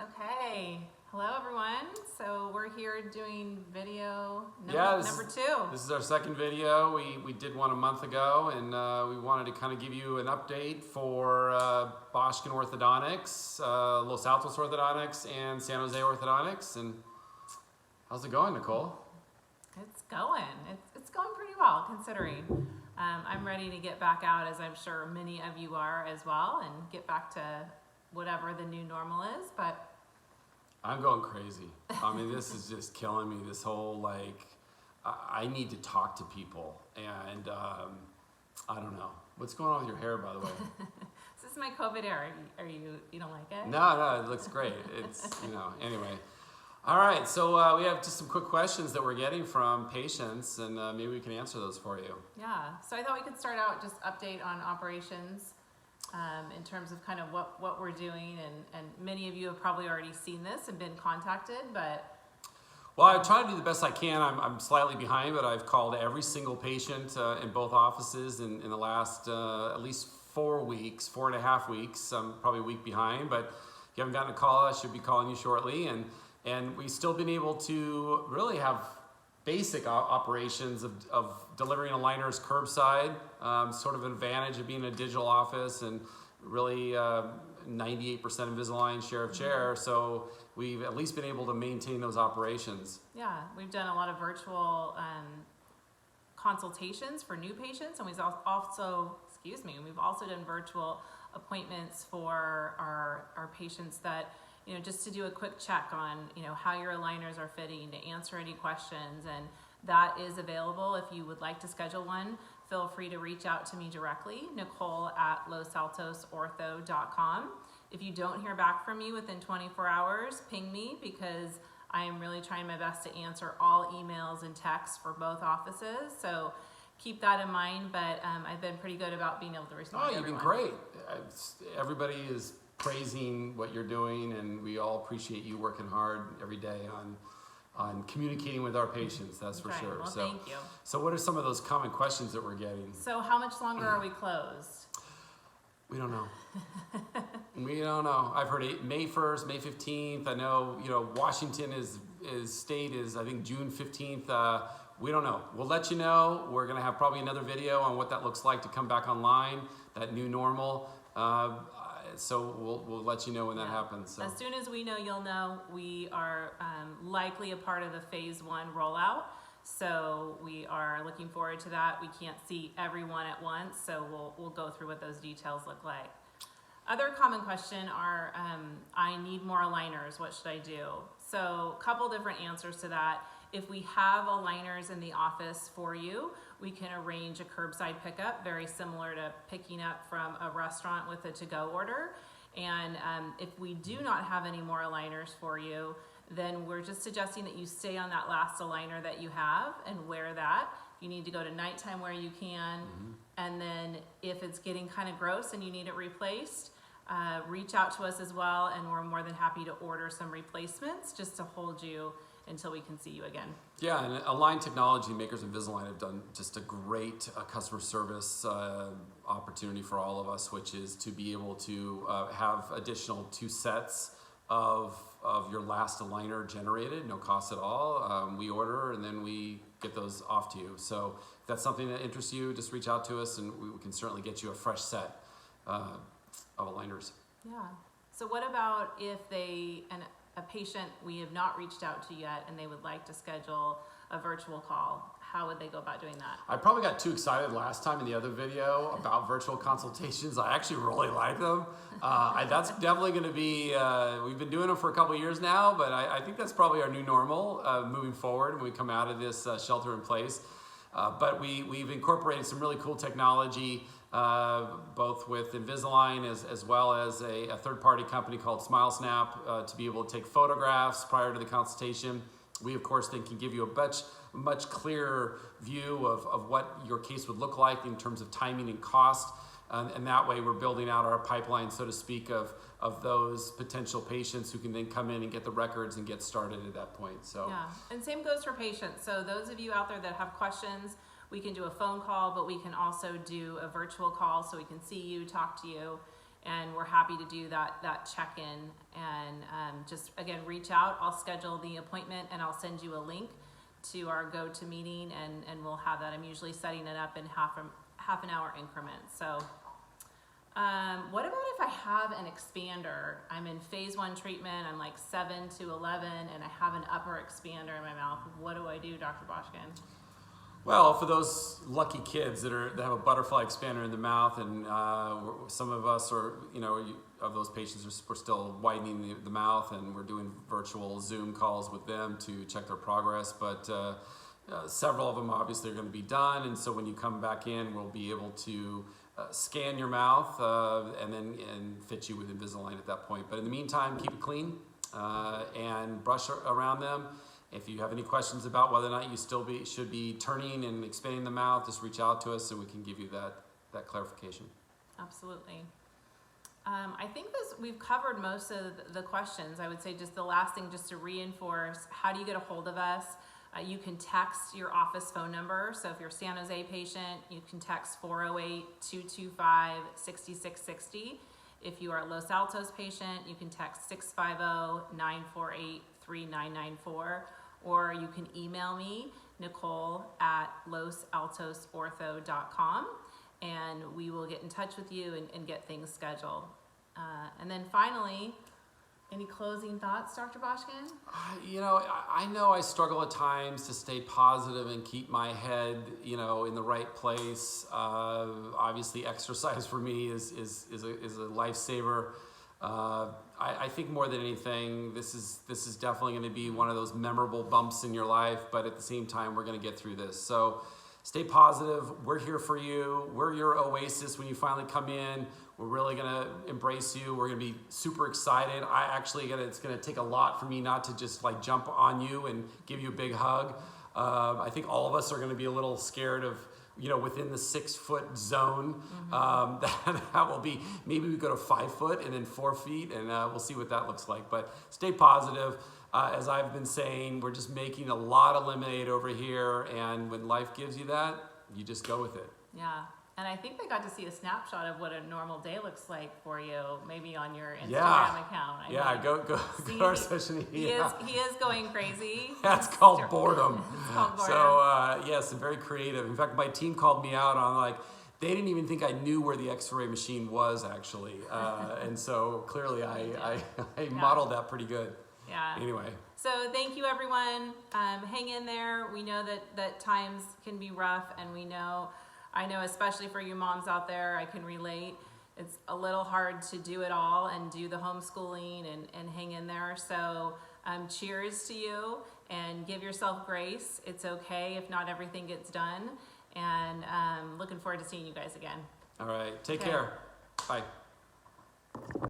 Okay, hello everyone. So we're here doing video number two. This is our second video. We did one a month ago, and we wanted to kind of give you an update for Boschken Orthodontics, Los Altos Orthodontics, and San Jose Orthodontics. And how's it going, Nicole? It's going. It's going pretty well considering. I'm ready to get back out, as I'm sure many of you are as well, and get back to whatever the new normal is. But I'm going crazy. I mean, this is just killing me. This whole, I need to talk to people, and I don't know. What's going on with your hair, by the way? This is my COVID era. You don't like it? No, it looks great. It's, anyway. All right, so we have just some quick questions that we're getting from patients, and maybe we can answer those for you. Yeah, so I thought we could start out just update on operations in terms of kind of what we're doing, and many of you have probably already seen this and been contacted, but... Well, I try to do the best I can. I'm slightly behind, but I've called every single patient in both offices in the last at least 4.5 weeks. I'm probably a week behind, but if you haven't gotten a call, I should be calling you shortly. And we've still been able to really have basic operations of delivering aligners curbside, sort of an advantage of being a digital office, and really 98% Invisalign share of chair. So we've at least been able to maintain those operations. Yeah, we've done a lot of virtual consultations for new patients, and we've also done virtual appointments for our patients that, just to do a quick check on, how your aligners are fitting, to answer any questions. And that is available. If you would like to schedule one, feel free to reach out to me directly, Nicole@losaltosortho.com. If you don't hear back from me within 24 hours, ping me, because I am really trying my best to answer all emails and texts for both offices. So keep that in mind, but I've been pretty good about being able to respond to everyone. You've been great. Everybody is praising what you're doing, and we all appreciate you working hard every day on communicating with our patients, that's for sure. Well, so, thank you. So what are some of those common questions that we're getting? So how much longer are we closed? We don't know. We don't know. I've heard May 1st, May 15th. I know, Washington state is, I think, June 15th. We don't know. We'll let you know. We're going to have probably another video on what that looks like to come back online, that new normal. So we'll let you know when that happens. So. As soon as we know, you'll know. We are likely a part of the phase 1 rollout. So we are looking forward to that. We can't see everyone at once, so we'll go through what those details look like. Other common question are, I need more aligners, what should I do? So a couple different answers to that. If we have aligners in the office for you, we can arrange a curbside pickup, very similar to picking up from a restaurant with a to-go order. And if we do not have any more aligners for you, then we're just suggesting that you stay on that last aligner that you have and wear that. You need to go to nighttime where you can. And then if it's getting kind of gross and you need it replaced, reach out to us as well, and we're more than happy to order some replacements just to hold you until we can see you again. Yeah, and Align Technology, makers of Invisalign, have done just a great customer service opportunity for all of us, which is to be able to have additional 2 sets of your last aligner generated, no cost at all. We order, and then we get those off to you. So if that's something that interests you, just reach out to us, and we can certainly get you a fresh set of aligners. Yeah. So what about if a patient we have not reached out to yet and they would like to schedule a virtual call? How would they go about doing that? I probably got too excited last time in the other video about virtual consultations. I actually really like them. That's definitely going to be, we've been doing them for a couple of years now, but I think that's probably our new normal moving forward when we come out of this shelter in place. But we've incorporated some really cool technology, both with Invisalign as well as a third-party company called SmileSnap, to be able to take photographs prior to the consultation. We, of course, then can give you a much clearer view of what your case would look like in terms of timing and cost. And that way we're building out our pipeline, so to speak, of those potential patients who can then come in and get the records and get started at that point. So yeah, and same goes for patients. So those of you out there that have questions, we can do a phone call, but we can also do a virtual call so we can see you, talk to you, and we're happy to do that check-in. And just again, reach out. I'll schedule the appointment and I'll send you a link to our GoToMeeting, and we'll have that. I'm usually setting it up in half an hour increments. So what about if I have an expander? I'm in phase 1 treatment, I'm like 7 to 11, and I have an upper expander in my mouth. What do I do, Dr. Boschken? Well, for those lucky kids that have a butterfly expander in the mouth, and some of us are, of those patients, we're still widening the mouth, and we're doing virtual Zoom calls with them to check their progress. But several of them obviously are going to be done, and so when you come back in, we'll be able to scan your mouth and fit you with Invisalign at that point. But in the meantime, keep it clean and brush around them. If you have any questions about whether or not you should be turning and expanding the mouth, just reach out to us and we can give you that clarification. Absolutely. I think we've covered most of the questions. I would say just the last thing, just to reinforce, how do you get a hold of us? You can text your office phone number. So if you're a San Jose patient, you can text 408-225-6660. If you are a Los Altos patient, you can text 650-948-3994. Or you can email me, Nicole@losaltosortho.com, and we will get in touch with you and get things scheduled. And then finally, any closing thoughts, Dr. Boschken? I know I struggle at times to stay positive and keep my head, in the right place. Obviously, exercise for me is a lifesaver. I think more than anything, this is definitely going to be one of those memorable bumps in your life, but at the same time, we're going to get through this. So stay positive. We're here for you. We're your oasis when you finally come in. We're really going to embrace you. We're going to be super excited. It's going to take a lot for me not to just like jump on you and give you a big hug. I think all of us are going to be a little scared of, within the 6 foot zone. That will be, maybe we go to 5 foot and then 4 feet, and we'll see what that looks like. But stay positive. As I've been saying, we're just making a lot of lemonade over here, and when life gives you that, you just go with it. Yeah. And I think they got to see a snapshot of what a normal day looks like for you, maybe on your Instagram account. Go to our social media. He is going crazy. That's called boredom. It's called boredom. So, yes, very creative. In fact, my team called me out on they didn't even think I knew where the X-ray machine was actually. And so clearly I modeled that pretty good. Yeah. Anyway. So thank you, everyone. Hang in there. We know that times can be rough, and I know especially for you moms out there, I can relate. It's a little hard to do it all and do the homeschooling and hang in there. So cheers to you, and give yourself grace. It's okay if not everything gets done. And looking forward to seeing you guys again. All right. Take care. Bye.